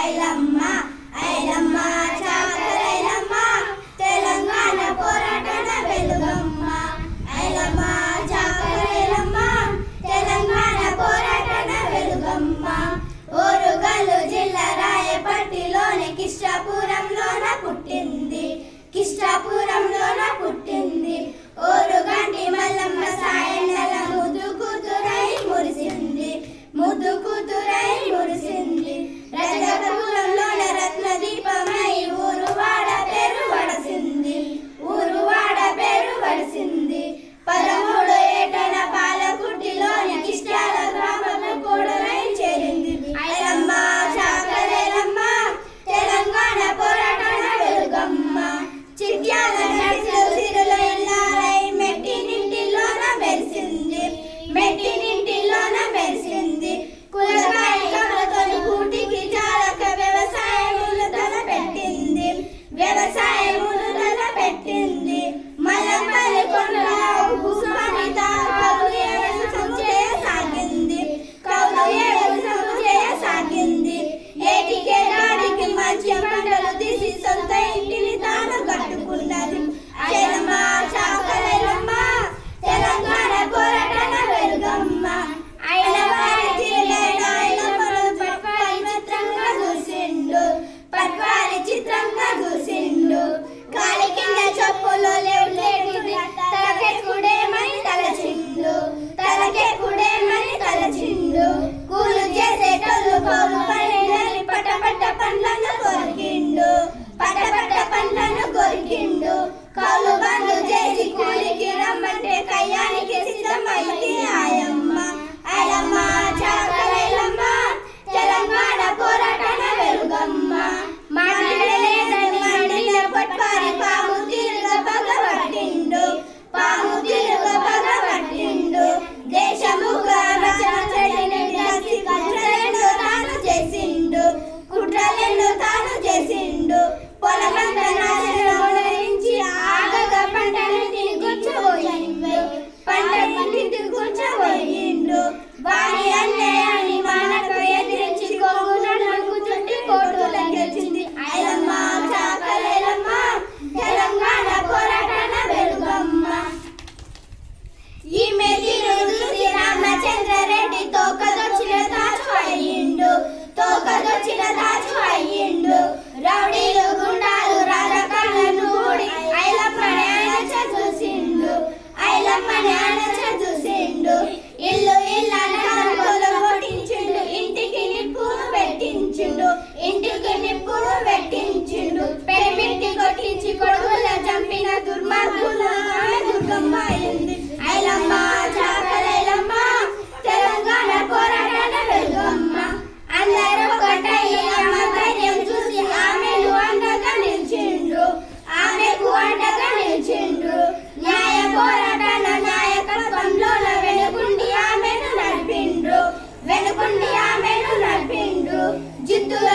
ఐలమ్మ ఐలమ్మ చాకలైలమ్మ తెలంగాణ పోరాటన వెలుగమ్మ ఐలమ్మ చాకలైలమ్మ తెలంగాణ పోరాటన వెలుగమ్మ ఓరుగల్లు జిల్లా రాయపట్టిలోని కిష్టాపురంలోన పుట్టింది కిష్టాపురంలోన పుట్టింది ఓరుగంటి మల్లమ్మ సాయండల ముద్దు కూతురై మురిసింది ముద్దు కూతురై మురిసింది రజతపురంలోన రత్న దీపమై ఊరువాడ పేరు వడసింది ఊరువాడ పేరు వడసింది 13 ఏటన పాలకుర్తిలోని కిష్టాల గ్రామము కూడలై చేరింది ఐలమ్మ చాకలైలమ్మ తెలంగాణ పోరాటన వెలుగమ్మ చిట్యాల నడిసెలు సిరుల ఇల్లాలై మెట్టినింటిలోన మెరిసింది మెట్టినింటిలోన మెరిసింది కులకాయ కమలతోని కూటికి చాలక వ్యవసాయములు తలపెట్టింది వ్యవసాయములు తలపెట్టింది మలంపల్లి కొండల ఉస్మానితా కౌలు వ్యవసాయం చేయసాగింది కౌలు వ్యవసాయం చేయసాగింది ఏటికే గాడికి మంచి పంటలు తీసి సొంత ఇంటిని తాను కట్టుకున్నది ఐలమ్మ చాకలైలమ్మ తెలంగాణ పోరాటన వెలుగమ్మ ఐలవారి తిరులైన ఐలమ్మను పట్వారి చిత్రంగా చూసిండు పట్వారి చిత్రంగా చూసిండు గాలి కింద చెప్పులో లేవులేటిది తలకెక్కుడేమని తలచిండు తలకెక్కుడేమని తలచిండు కూలు చేసేటోళ్ళు కౌలు పనిని పటపట పండ్లను కొరికిండు పటపట పండ్లను కొరికిండు కౌలు బంధు చేసి కూలికి రమ్మంటే కయ్యానికి సిద్ధమైంది ఆయమ్మ ఐలమ్మ చాకలైలమ్మ తెలంగాణ పోరాటన వెలుగమ్మ మాట్లాడలేదని మండిన పట్వారి పాము తిరుగ పగబట్టిండు పాము తిరుగ పగబట్టిండు దేశము కుట్రలెన్నో తాను చేసిండు కుట్రలెన్నో తాను చేసిండు పొలమంత నాశనమురించి ఆగగా పంటలన్నిటిని గుచ్చబోయిండు పంటలన్నిటిని గుచ్చబోయిండు వారి అన్యాయాన్ని మనకు ఎదిరించి కొంగులను కూర్చుండి కోర్టులో గెలిచింది ఐలమ్మ చాకలైలమ్మ తెలంగాణ పోరాటన వెలుగమ్మ ఈమె తీరు చూసి రామచంద్రారెడ్డి తోకదొచ్చిన దాచు అయ్యిండు తోకదొచ్చిన దాచు అయ్యిండు రౌడీలు గుండాలు రాజకాలను ఊడి ఐలమ్మని అణచ చూసిండు ఐలమ్మని అణచ చూసిండు ఇల్లు ఇల్లు కొలగొట్టించిండు ఇంటికి నిప్పును పెట్టించిండు ఇంటికి నిప్పును పెట్టించిండు పెరిమిట్టి కొట్టించి కొడుకుల చంపిన దుర్మార్గులు ఆమె దుర్గమ్మ అయింది ఐలమ్మ చాకలైలమ్మ తెలంగాణ పోరాటన వెలుగమ్మ అందరూ ఒకటయ్యి అమ్మ ధైర్యం చూసి ఆమెను అండగా నిలిచిండ్రు ఆమెకు అండగా నిలిచిండ్రు న్యాయ పోరాటన నాయకత్వంలో వెనుకుండి ఆమెను నడిపిండ్రు వెనుకుండి ఆమెను నడిపిండ్రు జిత్తుల